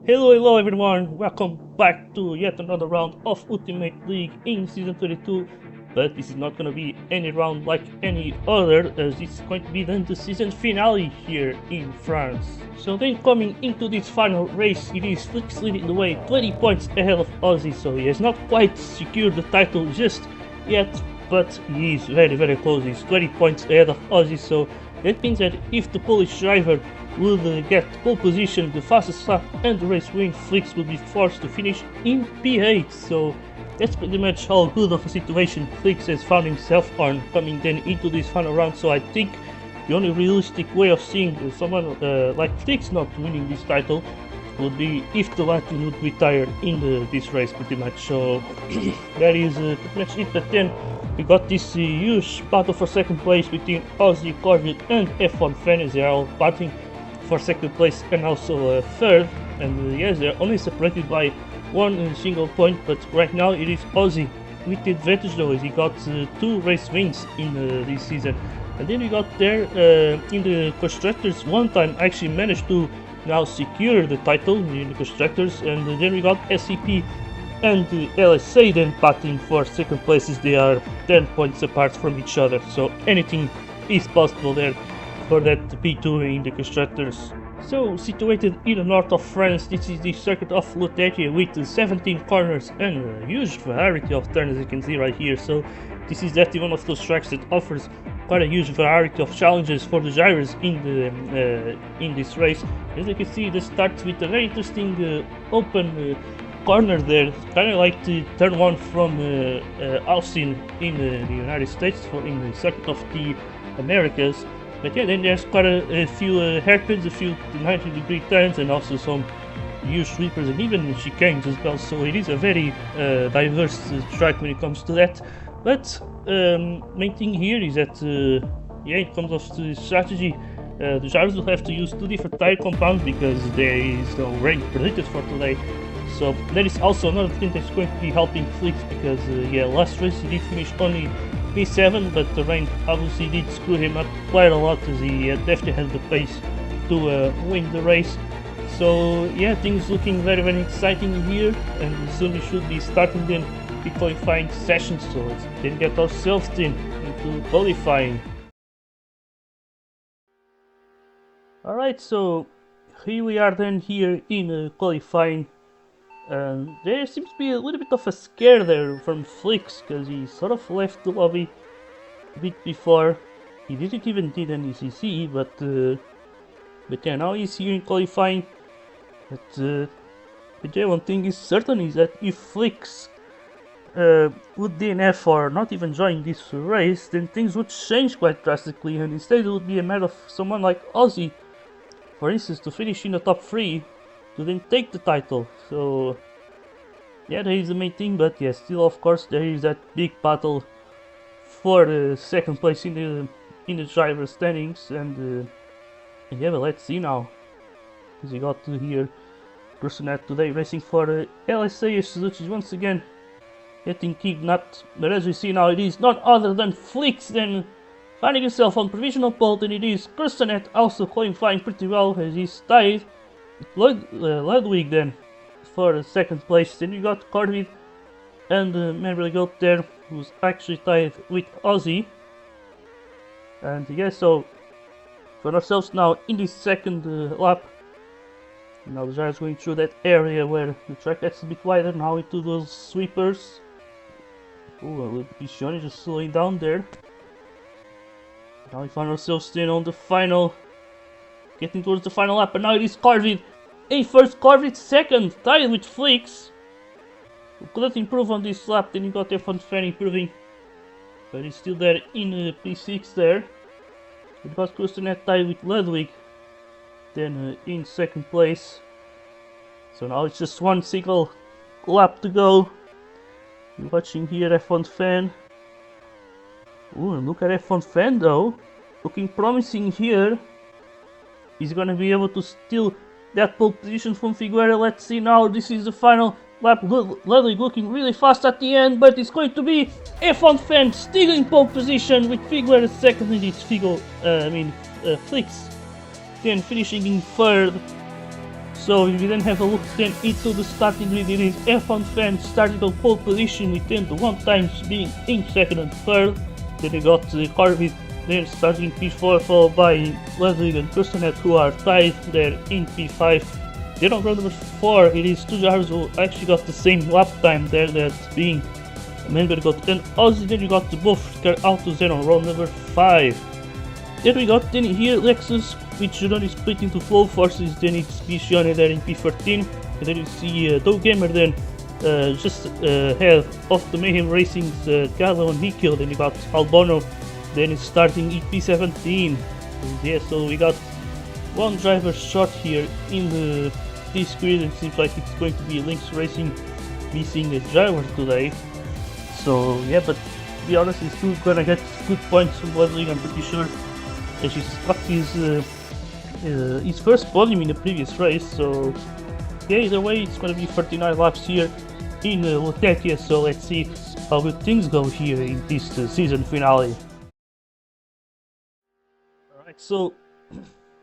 Hello everyone, welcome back to yet another round of Ultimate League in Season 22, but this is not gonna be any round like any other, as it's going to be then the season finale here in France. So then coming into this final race, it is Flyx leading the way 20 points ahead of Ozzy, so he has not quite secured the title just yet, but he is very close. He's 20 points ahead of Ozzy, so that means that if the Polish driver would get pole position, the fastest lap and the race win, Flyx will be forced to finish in P8. So that's pretty much how good of a situation Flyx has found himself on coming then into this final round. So I think the only realistic way of seeing someone like Flyx not winning this title would be if the Latvian would retire in this race pretty much. So that is pretty much it. But then we got this huge battle for second place between Ozzy, Corvid and F1 Fan, as they are all battling for second place and also third, and yes, they're only separated by one single point, but right now it is Ozzy with the advantage though, as he got 2 race wins in this season. And then we got there in the constructors, one time actually managed to now secure the title in the constructors, and then we got SCP and the LSA then battling for second places. They are 10 points apart from each other, so anything is possible there for that P2 in the constructors. So situated in the north of France, this is the circuit of Loterie with 17 corners and a huge variety of turns, as you can see right here. So this is definitely one of those tracks that offers quite a huge variety of challenges for the drivers in this race. As you can see, this starts with a very interesting open corner there, kind of like the turn 1 from Austin in the United States, in the circuit of the Americas. But yeah, then there's quite a few hairpins, a few 90-degree turns, and also some huge sweepers and even chicanes as well. So it is a very diverse track when it comes to that. But main thing here is that yeah, it comes off to strategy. The drivers will have to use 2 different tire compounds because there is no rain predicted for today. So that is also another thing that's going to be helping Flyx, because yeah, last race he did finish only P7, but the rain obviously did screw him up quite a lot, as he definitely had the pace to win the race. So yeah, things looking very exciting here, and soon we should be starting then the qualifying session, so let's then get ourselves in into qualifying. Alright, so here we are then here in qualifying. There seems to be a little bit of a scare there from Flyx, because he sort of left the lobby a bit before. He didn't even did any CC, but yeah, now he's here in qualifying. But yeah, one thing is certain is that if Flyx would DNF or not even join this race, then things would change quite drastically, and instead it would be a matter of someone like Ozzy, for instance, to finish in the top 3 to then take the title. So yeah, that is the main thing. But yeah, still of course there is that big battle for the second place in the driver standings, and yeah, but let's see now, because we got to hear Personat today racing for LSA, which is once again getting kidnapped. But as we see now, it is not other than Flyx then finding himself on provisional pole, and it is Personat also qualifying pretty well, as he's tied Ludwig then for the second place. Then you got Corvid and Goat there, who's actually tied with Ozzy. And yeah, so for ourselves now in the second lap. Now the drivers going through that area where the track gets a bit wider now into those sweepers. Oh, a little Pishoni just slowing down there. Now we find ourselves then on the final, getting towards the final lap, and now it is Corvid. First, Corvid second, tied with Flyx. We couldn't improve on this lap, then you got F1 Fan improving, but he's still there in P6 there. It got Kustanet tied with Ludwig, then in second place. So now it's just one single lap to go. You're watching here F1 Fan. Ooh, look at F1 Fan though, looking promising here. He's gonna be able to steal that pole position from Figueira. Let's see now, this is the final lap. Ludwig looking really fast at the end, but it's going to be F1 Fan stealing pole position with Figueira second, and it's Flyx then finishing in third. So if we then have a look then into the starting grid, it is F1 Fan starting on pole position with 10 to 1 times being in second and third. Then we got Corby there starting P4, followed by Ludwig and Kirstenet, who are tied there in P5. Then on round number 4, it is two drivers who actually got the same lap time there, that being Member got an Aussie. Then we got the both car autos there on round number 5. Then we got then here Lexus, which Gironi split into 12 forces. Then it's Biscione there in P13. And then you see Doe Gamer then just ahead of the Mayhem Racing's Gallo and Mikio. Then you got Albono, then it's starting in P17. Yeah, so we got one driver short here in this grid, and it seems like it's going to be Lynx Racing missing a driver today. So yeah, but to be honest, he's still gonna get good points from Ludwig, I'm pretty sure, as he's got his first podium in the previous race. So yeah, either way, it's gonna be 39 laps here in Lutetia. So let's see how good things go here in this season finale. Alright, so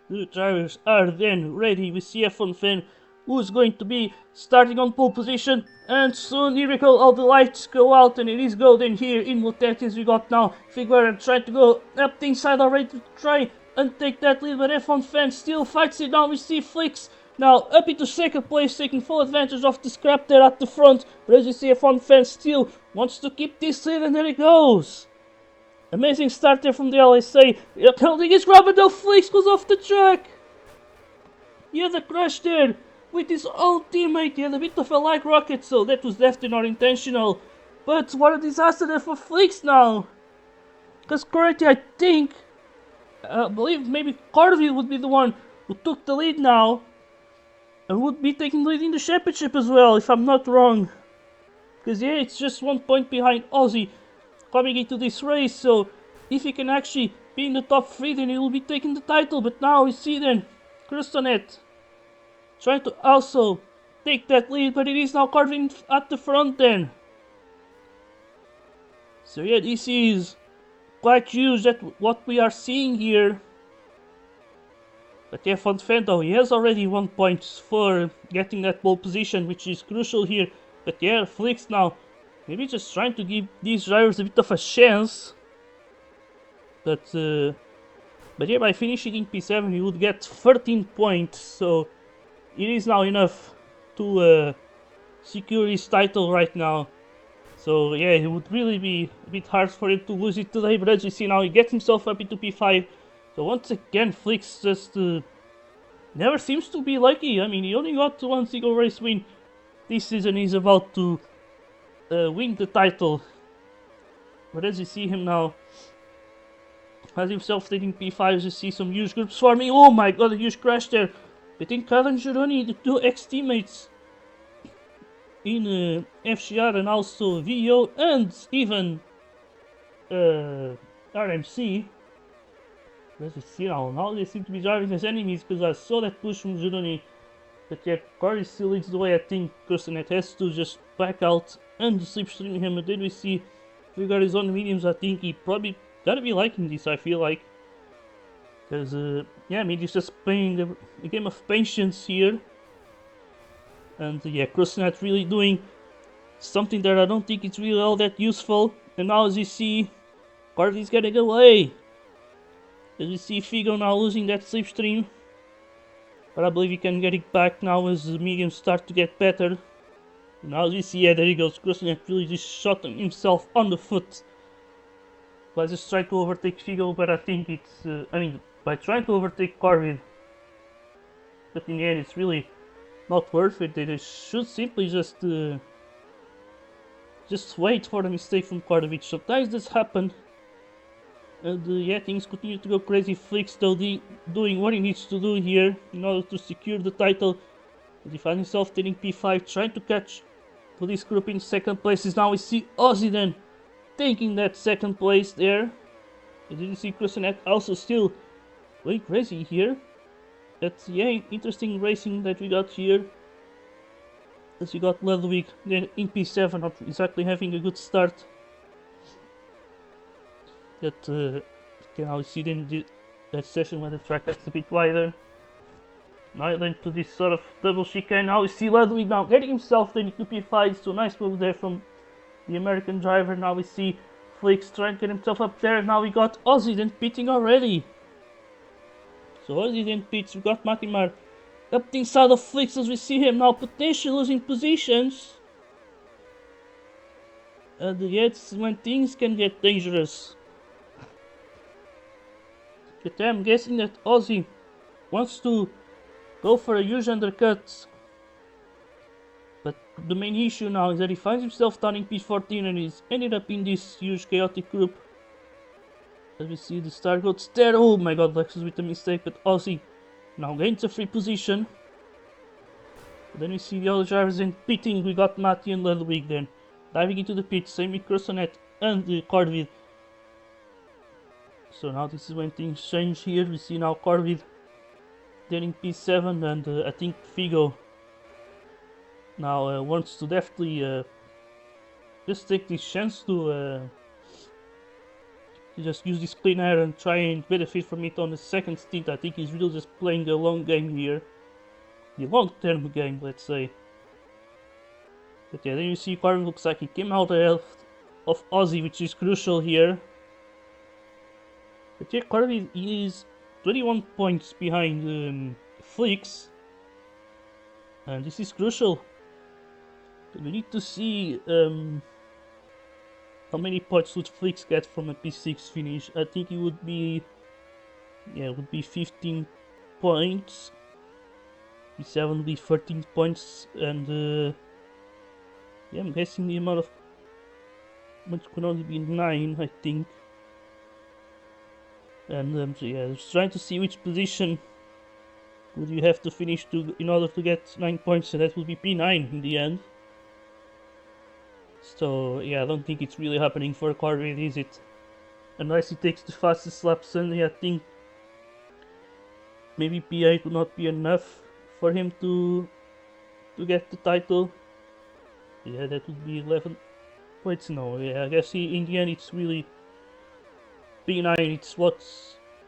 the drivers are then ready. We see F1 Fan, who's going to be starting on pole position, and soon here we go, all the lights go out and it is golden here in Lutetia. We got now Figueroa trying to go up the inside already to try and take that lead, but F1 Fan still fights it down. We see Flyx now up into second place, taking full advantage of the scrap there at the front, but as you see, F1 Fan still wants to keep this lead, and there he goes. Amazing start there from the LSA. Holding his grab, and now Flyx goes off the track. He had a crash there with his own teammate. He had a bit of a light rocket, so that was definitely not intentional. But what a disaster there for Flyx now. Because currently I believe maybe Carvey would be the one who took the lead now, and would be taking the lead in the championship as well, if I'm not wrong. Because yeah, it's just 1 point behind Aussie coming into this race, so if he can actually be in the top 3, then he will be taking the title. But now we see then Kirstenet trying to also take that lead, but it is now Carvin at the front then. So yeah, this is quite huge, that what we are seeing here. But yeah, F1 Fan though, he has already 1 point for getting that pole position, which is crucial here. But yeah, Flyx now maybe just trying to give these drivers a bit of a chance. But yeah, by finishing in P7 he would get 13 points, so it is now enough to secure his title right now. So yeah, it would really be a bit hard for him to lose it today, but as you see now, he gets himself up into P5. So once again, Flyx just never seems to be lucky. I mean, he only got one single race win this season. He's about to win the title. But as you see him now, has himself taking P5, as you see some huge groups forming. Oh my god, a huge crash there between Kyle and Gironi, the two ex-teammates in FCR, and also VO and even RMC. As you see now they seem to be driving as enemies, because I saw that push from Gironi. But yet Corey still leads the way. I think Kirstenet has to just back out and slipstream him. And then we see we got his own mediums. I think he probably gotta be liking this, I feel like. Because, yeah, I mean, he's just playing a game of patience here. And yeah, Kirstenet really doing something that I don't think it's really all that useful. And now as you see, Corey's getting away. As you see Figo now losing that slipstream. But I believe he can get it back now as the mediums start to get better. Now as we see, yeah, there he goes. Kirstenet really just shot himself on the foot. By just trying to overtake Figo, but I think it's, by trying to overtake Corvin. But in the end, it's really not worth it. They should simply just wait for the mistake from Kordovic. Sometimes this happen. And yeah, things continue to go crazy. Flyx still doing what he needs to do here in order to secure the title. He finds himself taking P5, trying to catch police group in second place. Now we see Ozzy then taking that second place there. As you see Kirstenet also still going crazy here. That's yeah, interesting racing that we got here. As you got Ludwig then in P7, not exactly having a good start. That you can now see then that session where the track gets a bit wider. Now then to this sort of double chicane. Now we see Ludwig now getting himself then into P5, so nice move there from the American driver. Now we see Flyx trying to get himself up there. Now we got Ozzy then pitting already. So Ozzy then pits, we got Matimar up the inside of Flyx as we see him now potentially losing positions. And yet when things can get dangerous. But I'm guessing that Ozzy wants to go for a huge undercut. But the main issue now is that he finds himself down in P14 and he's ended up in this huge chaotic group. As we see the star goes there. Oh my god, Lexus with a mistake, but Ozzy now gains a free position. But then we see the other drivers in pitting. We got Matty and Ludwig then diving into the pit, same with Crosonet and Corvid. So now this is when things change here. We see now Corvid then in P7 and I think Figo now wants to definitely just take this chance to just use this clean air and try and benefit from it on the second stint. I think he's really just playing the long game here. The long term game, let's say. But yeah, then you see Corvid looks like he came out ahead of Ozzy, which is crucial here. But yeah, Corvid is 21 points behind Flyx. And this is crucial. We need to see how many points would Flyx get from a P6 finish. I think it would be, yeah, it would be 15 points. P7 would be 13 points, and yeah, I'm guessing the amount of points could only be 9, I think. And so yeah, just trying to see which position would you have to finish to in order to get 9 points, and that would be P9 in the end. So yeah, I don't think it's really happening for Corvid, is it? Unless he takes the fastest lap Sunday, I think maybe P8 would not be enough for him to get the title. Yeah, that would be 11 points. No, yeah, I guess in the end it's really P9. It's what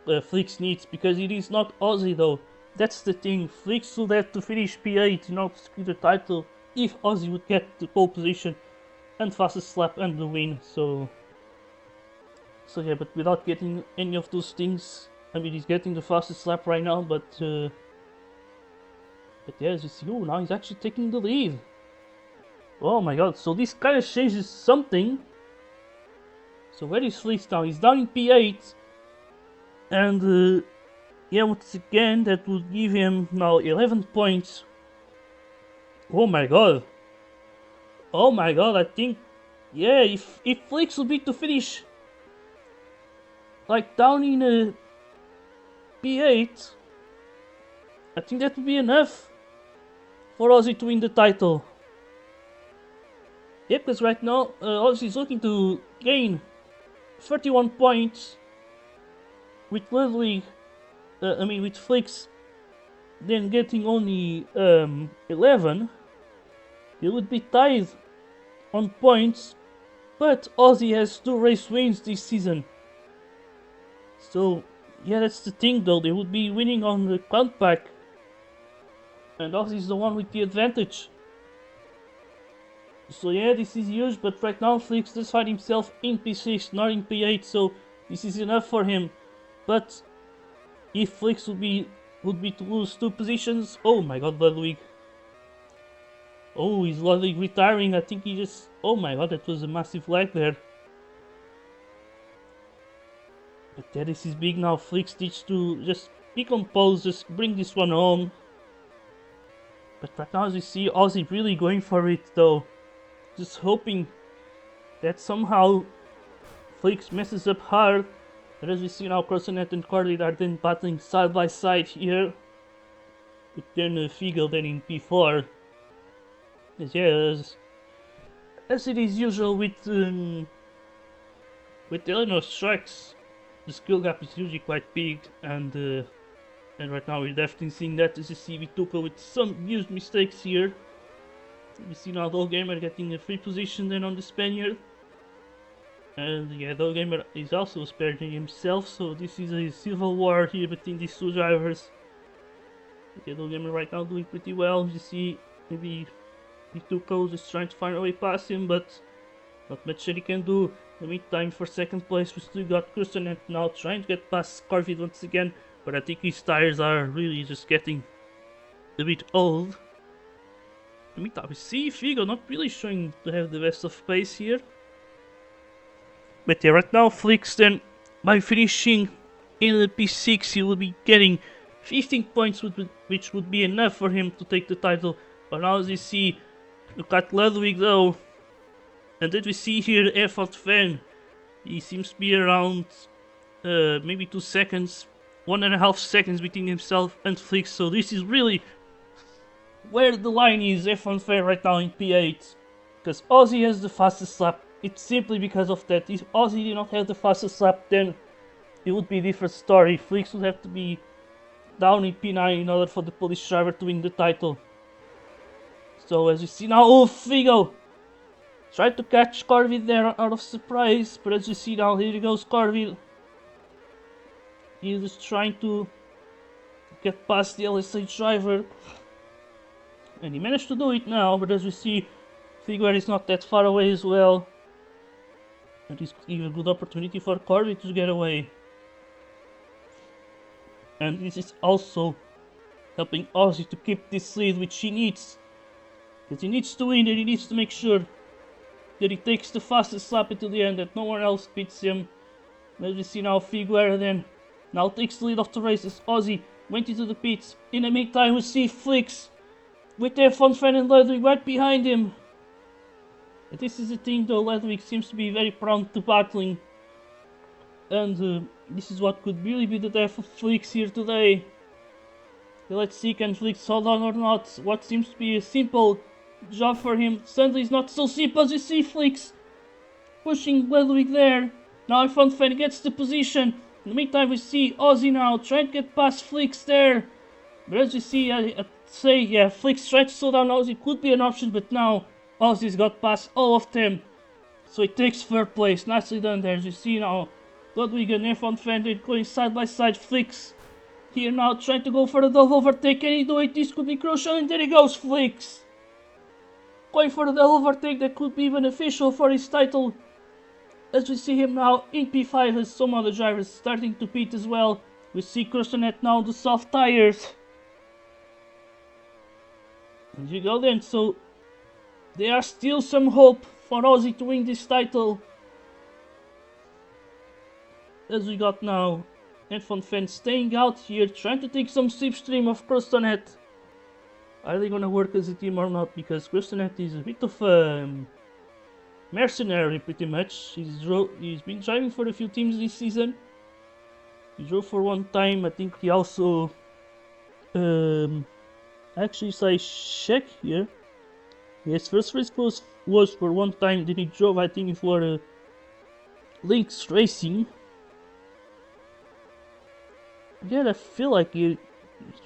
Flyx needs, because it is not Ozzy though. That's the thing. Flyx will have to finish P8 in order to secure the title if Ozzy would get the pole position and fastest lap and the win. So yeah, but without getting any of those things, I mean, he's getting the fastest lap right now, but yeah, as you see, oh, now he's actually taking the lead. Oh my god, so this kind of changes something. So where is Flyx now? He's down in P8, and yeah, once again, that would give him now 11 points. Oh my god. Oh my god, I think, yeah, if Flyx would be to finish like down in P8, I think that would be enough for Ozzy to win the title. Yeah, because right now Ozzy is looking to gain 31 points with Ludwig, with Flyx then getting only 11. He would be tied on points, but Ozzy has 2 race wins this season. So yeah, that's the thing though, they would be winning on the count pack, and Ozzy is the one with the advantage. So yeah, this is huge, but right now Flyx does find himself in P6, not in P8, so this is enough for him. But if Flyx would be to lose 2 positions, oh my god, Ludwig. Oh, is Ludwig retiring? I think he just... Oh my god, that was a massive lag there. But yeah, this is big now. Flyx needs to just be composed, just bring this one home. But right now, as we see, Ozzy really going for it though. Just hoping that somehow Flyx messes up hard. But as we see now, Crosonet and Corvid are then battling side by side here. With then Figo then in P4. Yeah, as it is usual with Eleanor strikes, the skill gap is usually quite big, and right now we're definitely seeing that. As you see Vituko with some huge mistakes here. We see now Gamer getting a free position then on the Spaniard, and yeah, Gamer is also sparing himself, so this is a civil war here between these two drivers. Okay, don't get me right now, doing pretty well. You see, maybe Vituko is trying to find a way past him, but not much that he can do. In the meantime, for second place, we still got Kirsten now trying to get past Scarvid once again, but I think his tires are really just getting a bit old. In the meantime, we see Figo not really showing to have the best of pace here. But yeah, right now, Flyx then, by finishing in the P6, he will be getting 15 points, which would be enough for him to take the title. But now as you see, look at Ludwig though. And that we see here, Effort Fan. He seems to be around maybe 2 seconds, 1.5 seconds between himself and Flyx. So this is really where the line is, F1 Fan right now in P8. Because Ozzy has the fastest lap. It's simply because of that. If Ozzy did not have the fastest lap, then it would be a different story. Flyx would have to be down in P9 in order for the Polish driver to win the title. So as you see now, oh, Figo tried to catch Carville there out of surprise, but as you see now, here goes Carville. He is trying to get past the LSA driver, and he managed to do it now, but as we see, Figo is not that far away as well. And this could give a good opportunity for Carville to get away. And this is also helping Ozzy to keep this lead, which he needs. Because he needs to win, and he needs to make sure that he takes the fastest lap until the end, that no one else beats him. As we see now, Figueira then now takes the lead of the race as Ozzy went into the pits. In the meantime, we see Flyx with F1 Fan and Ludwig right behind him. And this is the thing though, Ludwig seems to be very prone to battling. And this is what could really be the death of Flyx here today. Okay, let's see, can Flyx hold on or not? What seems to be a simple job for him suddenly is not so simple, as you see Flyx pushing Ludwig there. Now F1 Fan gets the position. In the meantime, we see Ozzy now trying to get past Flyx there. But as you see, I'd say, yeah, Flyx tried to slow down Ozzy, could be an option, but now Ozzy's got past all of them. So he takes third place. Nicely done there. As you see now, Ludwig and F1 Fan going side by side. Flyx here now trying to go for the double overtake. Can he do it? This could be crucial. And there he goes, Flyx. Going for the double overtake that could be beneficial for his title. As we see him now in P5 as some other drivers starting to pit as well. We see Kirsten now the soft tires. There you go then. So there are still some hope for Ozzy to win this title. As we got now F1 Fan staying out here, trying to take some slipstream of Kirsten. Are they gonna work as a team or not? Because Kirsten is a bit of a mercenary pretty much. He's been driving for a few teams this season. He drove for one time. I think he also actually so I check here. His first race was for one time. Then he drove, I think, for Lynx Racing. Yeah, I feel like he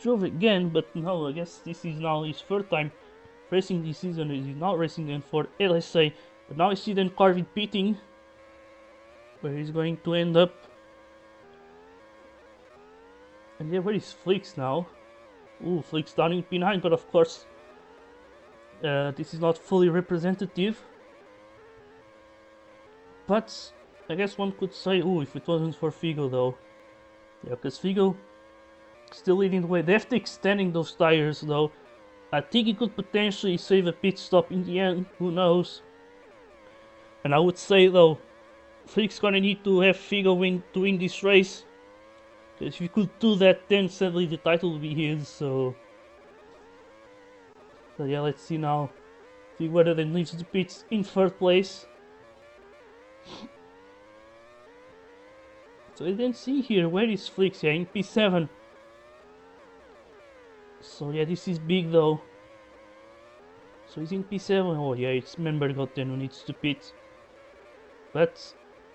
drove again, but no, I guess this is now his third time racing this season. He's not racing then for LSA. But now I see then Carville pitting, where he's going to end up. And yeah, where is Flyx now? Ooh, Flyx down in P9, but of course, this is not fully representative. But I guess one could say, ooh, if it wasn't for Figo though. Yeah, because Figo still leading the way. They have to extending those tires though. I think he could potentially save a pit stop in the end, who knows. And I would say though, Flyx gonna need to have Figo win to win this race. Because if you could do that, then sadly the title will be his. So yeah, let's see now. Figo then leaves the pits in third place. So I didn't see here, where is Flyx? Yeah, in P7. So yeah, this is big though. So he's in P7. Oh yeah, it's Membergot then who needs to pit. But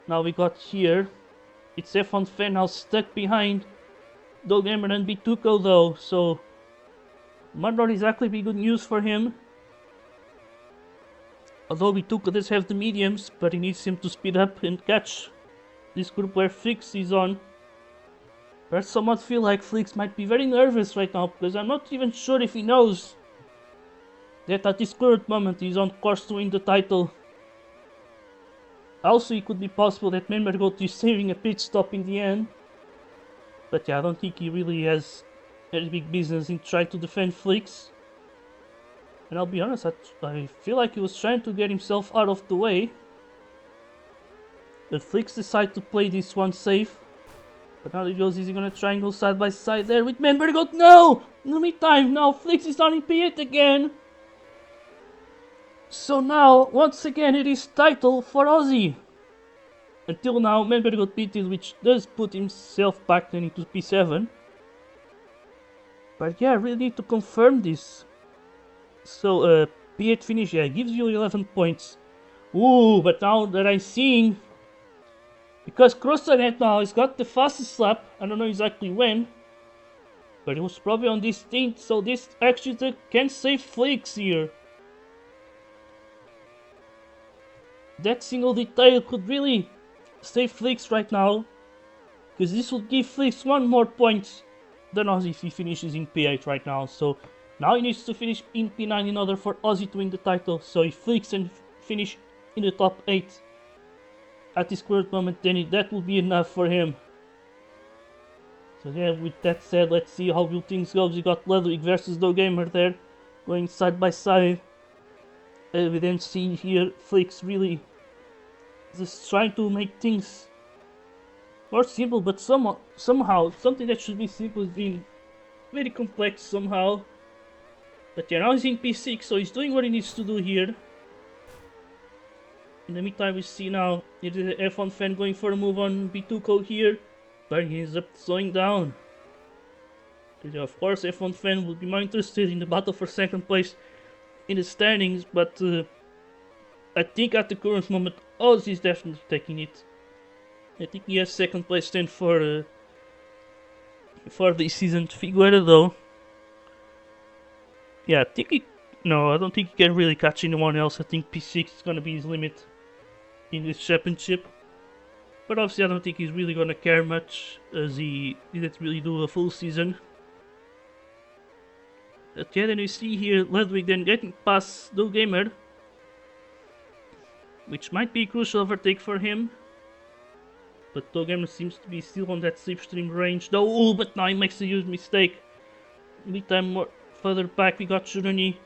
now we got here, it's F1 Fan now stuck behind Doug Emmer and Bituko though, so might not exactly be good news for him. Although Bituko does have the mediums, but he needs him to speed up and catch this group where Flyx is on. But I somewhat feel like Flyx might be very nervous right now, because I'm not even sure if he knows that at this current moment he's on course to win the title. Also, it could be possible that Menbergot is saving a pit stop in the end. But yeah, I don't think he really has any big business in trying to defend Flyx. And I'll be honest, I feel like he was trying to get himself out of the way. But Flyx decided to play this one safe. But now he goes, is he gonna try and go side by side there with Menbergot? No! In the meantime, now Flyx is on in P8 again. So now, once again, it is title for Aussie. Until now, Menberg got beaten, which does put himself back then into P7. But yeah, I really need to confirm this. So, P8 finish, yeah, gives you 11 points. Ooh, but now that I'm seeing, because Crossanet now has got the fastest lap, I don't know exactly when, but it was probably on this stint, so this actually can save Flyx here. That single detail could really save Flyx right now, because this would give Flyx one more point than Aussie if he finishes in P8 right now. So now he needs to finish in P9 in order for Aussie to win the title. So if Flyx can finish in the top 8 at this current moment, then that will be enough for him. So yeah, with that said, let's see how will things go. We got Ludwig versus No Gamer there, going side by side. We then see here Flyx really just trying to make things more simple, but somehow something that should be simple is being very complex somehow. But yeah, now he's in P6, so he's doing what he needs to do here. In the meantime, we see now it is an F1 fan going for a move on B2 code here, but he ends up slowing down. Because yeah, of course F1 fan will be more interested in the battle for second place in the standings, but I think at the current moment Oz is definitely taking it. I think he has second place stand for this season. Figueroa though, yeah, no, I don't think he can really catch anyone else. I think P6 is gonna be his limit in this championship. But obviously I don't think he's really gonna care much, as he didn't really do a full season. But yeah, then we see here Ludwig then getting past No Gamer, which might be a crucial overtake for him. But No Gamer seems to be still on that slipstream range though. Ooh, but now he makes a huge mistake. Meantime, more further back we got Shurani,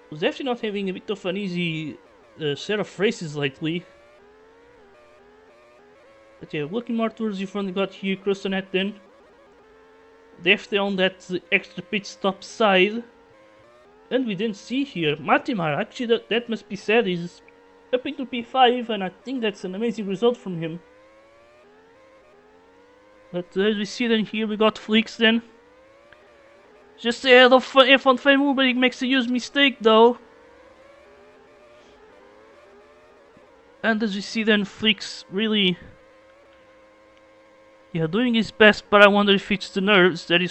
who's actually not having a bit of an easy set of races lately. But yeah, looking more towards the front, we got here Crossanet then. Definitely on that extra pit stop side. And we didn't see here Matimar. Actually, that must be said, he's up into P5, and I think that's an amazing result from him. But as we see then here, we got Flyx then. Just ahead of F1 Fame, but he makes a huge mistake though. And as we see then, Flyx really, yeah, doing his best, but I wonder if it's the nerves that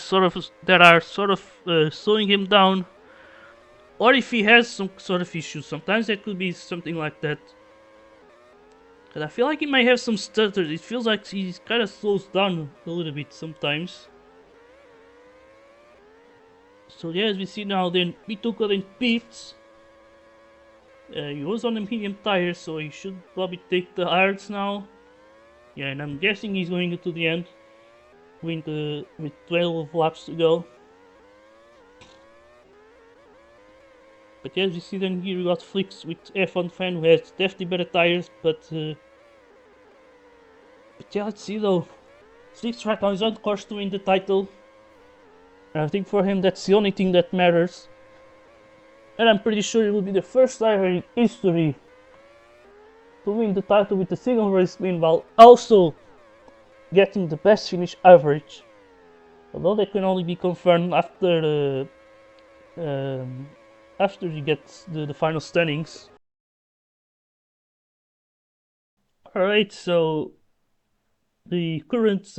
are sort of slowing him down, or if he has some sort of issues. Sometimes that could be something like that. Cause I feel like he might have some stutters. It feels like he kind of slows down a little bit sometimes. So yeah, as we see now, then Bituka then pits. He was on a medium tire, so he should probably take the hards now. Yeah, and I'm guessing he's going to the end with 12 laps to go. But yeah, as you see then here we got Flyx with F1 fan who has definitely better tires, but yeah, let's see though. Flyx right now is on course to win the title. And I think for him that's the only thing that matters. And I'm pretty sure it will be the first driver in history to win the title with a single race win while also getting the best finish average. Although that can only be confirmed after you get the final standings. Alright, so the current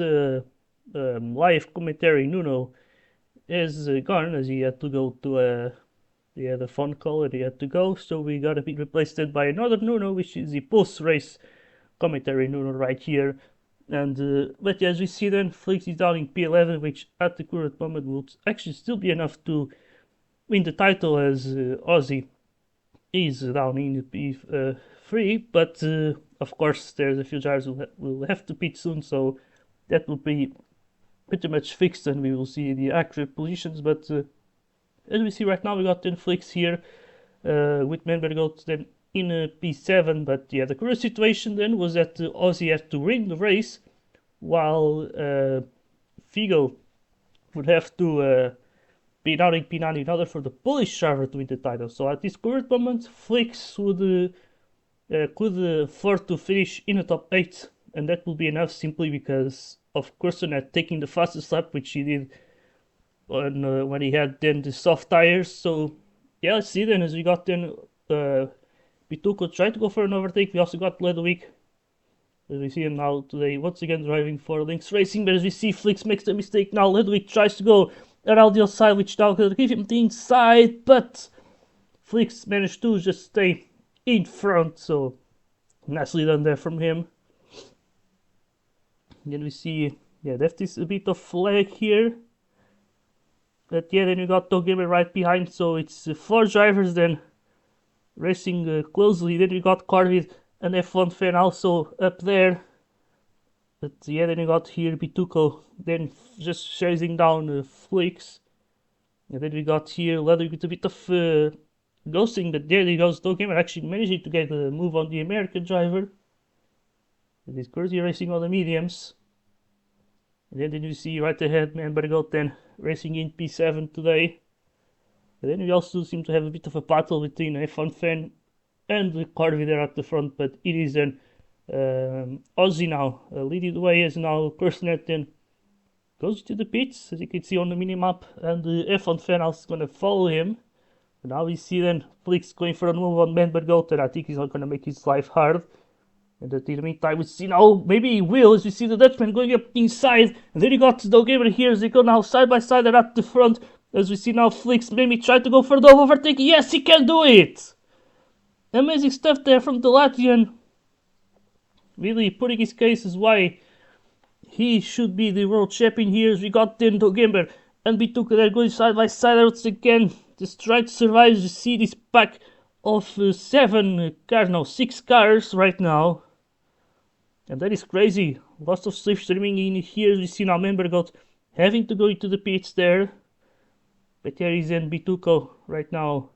live commentary Nuno is gone, as he had to go to he had a phone call and he had to go, so we got to be replaced by another Nuno, which is the post-race commentary Nuno right here. And but yeah, as we see then, Flyx is down in P11, which at the current moment would actually still be enough to win the title, as Aussie is down in P3. But of course, there's a few drivers who will have to pit soon, so that will be pretty much fixed, and we will see the accurate positions. But as we see right now, we got 10 Flyx here with Menbergold then in P7. But yeah, the current situation then was that Aussie had to win the race, while Figo would have to be down in P9 in order for the Polish driver to win the title. So at this current moment, Flyx could afford to finish in the top 8, and that will be enough simply because of Kursonet taking the fastest lap, which he did when he had then the soft tires. So yeah, let's see then, as we got then Pituco tried to go for an overtake. We also got Ledwick, as we see him now today once again driving for Lynx Racing. But as we see, Flyx makes the mistake now. Ledwick tries to go around the outside, which now could give him the inside, but Flyx managed to just stay in front, so nicely done there from him. Then we see, yeah, that is a bit of flag here. But yeah, then we got Togemer right behind, so it's 4 drivers then racing closely. Then we got Corvid and F1 fan also up there. But yeah, then we got here Bituco, then just chasing down Flyx. And then we got here Leather with a bit of ghosting, but there he goes. Togemer actually managing to get a move on the American driver. It is currently racing on the mediums. And then you see right ahead, Menbergold then racing in P7 today. And then we also seem to have a bit of a battle between F1 fan and the Corvi there at the front, but it is then Aussie now leading the way, as now Kursonet then goes to the pits, as you can see on the minimap, and the F1 fan also going to follow him. And now we see then Flyx going for a move on Menbergold, and I think he's not going to make his life hard. And in the meantime, we see now, maybe he will, as we see the Dutchman going up inside. And then you got Dogamer here, as they go now side by side and at the front. As we see now Flyx maybe try to go for the overtake. Yes, he can do it! Amazing stuff there from the Latvian. Really putting his case as why he should be the world champion here. As we got then Dogamer and Bituka there going side by side once again. Just try to survive. You see this pack of 6 cars right now. And that is crazy. Lots of slipstreaming in here. We see now Menbergold having to go into the pits there. But there is then Bituco right now.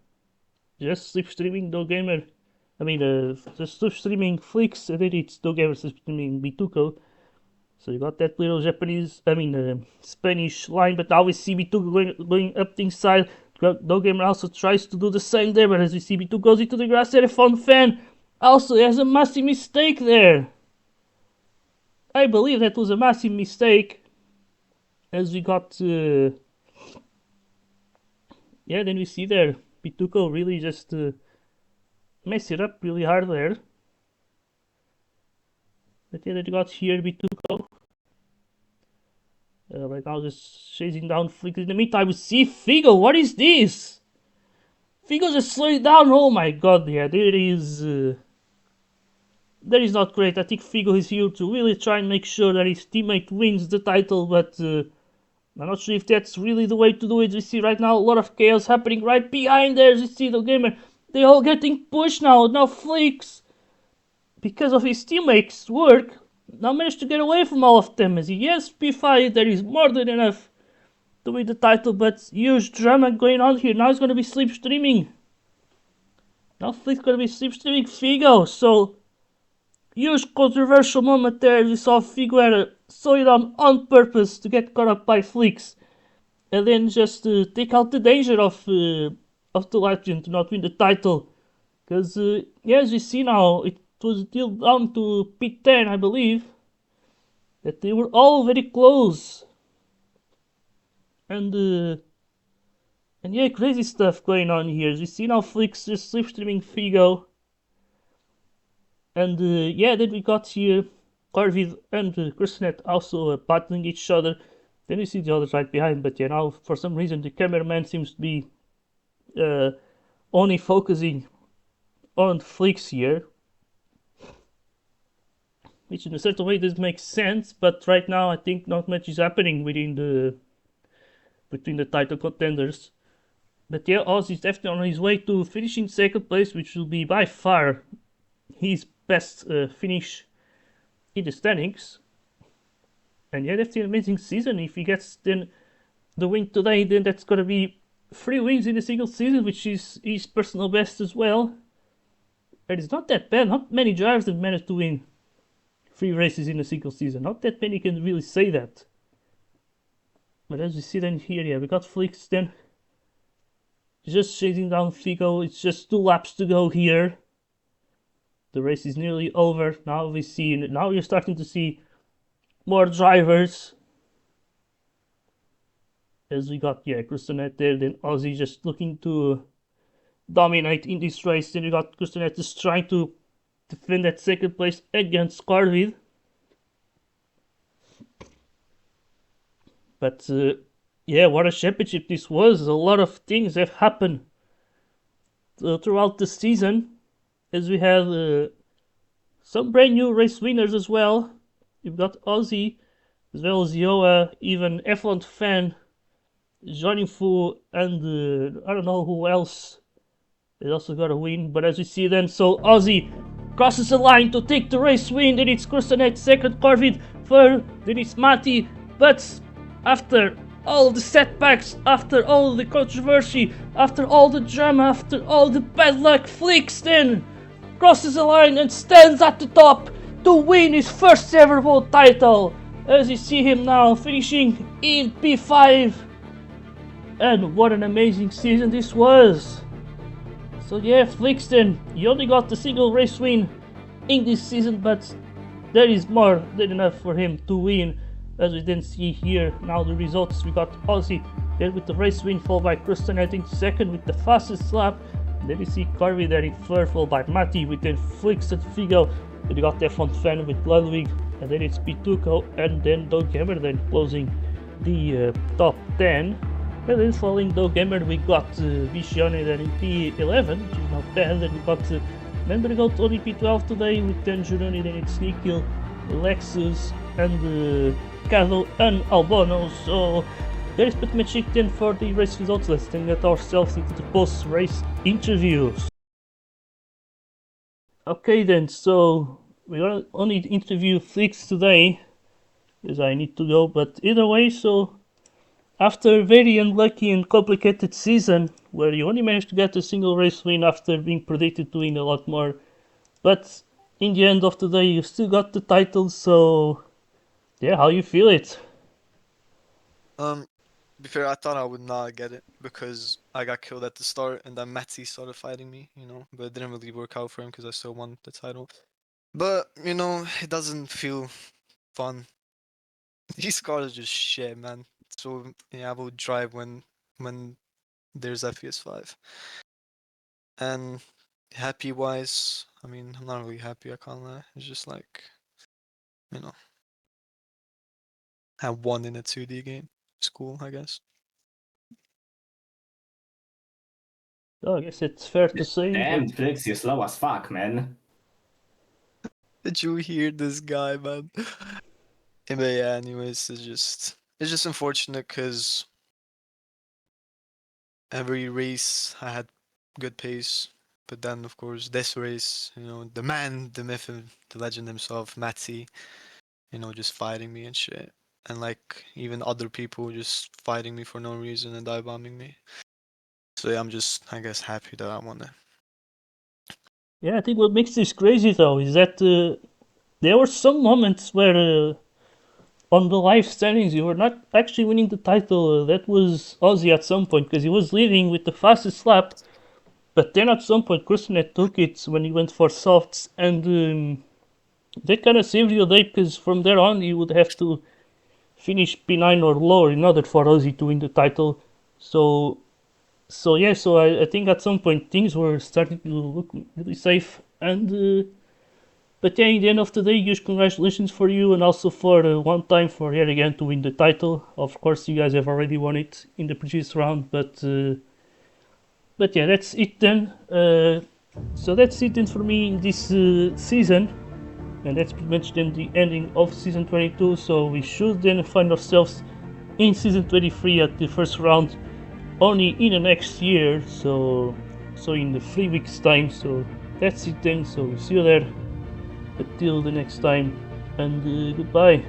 Just slipstreaming Dogamer. I mean, just slipstreaming Flyx. And then it's Dogamer slipstreaming Bituco. So you got that little Spanish line. But now we see Bituco going up the inside. Dogamer also tries to do the same there. But as we see, Bituco goes into the grass. And a fun fan also has a massive mistake there. I believe that was a massive mistake, as we got yeah, then we see there Bituco really just mess it up really hard there. But yeah, then we got here Bituco right now just chasing down Flyx. In the meantime, we see Figo. What is this? Figo just slowed down. Oh my god, yeah, there is that is not great. I think Figo is here to really try and make sure that his teammate wins the title, but I'm not sure if that's really the way to do it. We see right now a lot of chaos happening right behind there. You see the gamer, they all getting pushed now. Now Flyx, because of his teammates' work, now managed to get away from all of them. As he has P5, there is more than enough to win the title, but huge drama going on here. Now he's going to be slipstreaming. Now Flyx going to be slipstreaming Figo, so huge controversial moment there. We saw Figueira slow it down on purpose to get caught up by Flyx, and then just take out the danger of the Latvian to not win the title. Because yeah, as we see now, it was still down to P10, I believe, that they were all very close, and yeah, crazy stuff going on here. As we see now, Flyx just slipstreaming Figo. And yeah, then we got here Corvid and Kursonet also battling each other. Then we see the others right behind, but yeah, now for some reason the cameraman seems to be only focusing on Flyx here. which in a certain way does make sense, but right now I think not much is happening between the title contenders. But yeah, Oz is definitely on his way to finishing second place, which will be by far his best finish in the standings. And yeah, definitely an amazing season. If he gets then the win today, then that's gonna be 3 wins in a single season, which is his personal best as well. And it's not that bad. Not many drivers have managed to win 3 races in a single season. Not that many can really say that. But as we see then here, yeah, we got Flyx then just chasing down Figo. It's just 2 laps to go here. The race is nearly over. Now you're starting to see more drivers. As we got, yeah, Kristonet there, then Ozzy just looking to dominate in this race. Then we got Kristonet just trying to defend that second place against Carvid. But yeah, what a championship this was. A lot of things have happened throughout the season, as we had some brand new race winners as well. You've got Ozzy, as well as Yoa, even F1 fan, Johnny Fu, and I don't know who else. They also got a win, but as we see then, so Ozzy crosses the line to take the race win. Then it's Kristonet second, Corvid third, then it's Mati. But after all the setbacks, after all the controversy, after all the drama, after all the bad luck, Flyx then crosses the line and stands at the top to win his first ever world title. As you see him now finishing in P5. And what an amazing season this was. So yeah, Flyx then, he only got the single race win in this season, but there is more than enough for him to win. As we then see here now the results, we got Ozzy then with the race win, followed by Kristonet in second with the fastest lap. And then you see Carvey there in third, followed by Mati with then Flyx and Figo. Then you got F1 fan with Ludwig, and then it's Pituco and then Doug Hammer then closing the top 10. And then following Doug Hammer we got Vicione then in P11, which is not bad. Then we got Menbergold only P12 today with then Juroni, then it's Nikhil, Lexus, and Cado and Albono. So there is pretty much it then for the race results. Let's then get ourselves into the post-race interviews. Okay then, so we're gonna only interview Flyx today, as I need to go, but either way, so after a very unlucky and complicated season, where you only managed to get a single race win after being predicted to win a lot more, but in the end of the day you still got the title, so yeah, how you feel it? To be fair, I thought I would not get it because I got killed at the start and then Matty started fighting me, but it didn't really work out for him because I still won the title. But, it doesn't feel fun. These cars are just shit, man. So, yeah, I will drive when there's FPS5. And happy-wise, I mean, I'm not really happy, I can't lie. It's just like, I won in a 2D game. It's cool, I guess. Oh, I guess it's fair to say. Damn, Flyx, you're slow as fuck, man. Did you hear this guy, man? But yeah, anyways, it's just unfortunate because every race I had good pace, but then of course this race, the man, the myth, the legend himself, Matty, just fighting me and shit, and like even other people just fighting me for no reason and dive bombing me. So yeah, I'm just, I guess, happy that I won it. Yeah, I think what makes this crazy though is that there were some moments where on the live standings you were not actually winning the title. That was Ozzy at some point because he was leading with the fastest lap, but then at some point Kristonet took it when he went for softs, and that kind of saved you a day because from there on you would have to finish P9 or lower in order for Ozzy to win the title. So I think at some point things were starting to look really safe, and but yeah, in the end of the day, huge congratulations for you and also for one time for yet again to win the title. Of course, you guys have already won it in the previous round, but yeah, that's it then. So that's it then for me in this season. And that's pretty much then the ending of season 22. So we should then find ourselves in season 23 at the first round, only in the next year. So in the 3 weeks time. So that's it then. So see you there. Until the next time, and goodbye.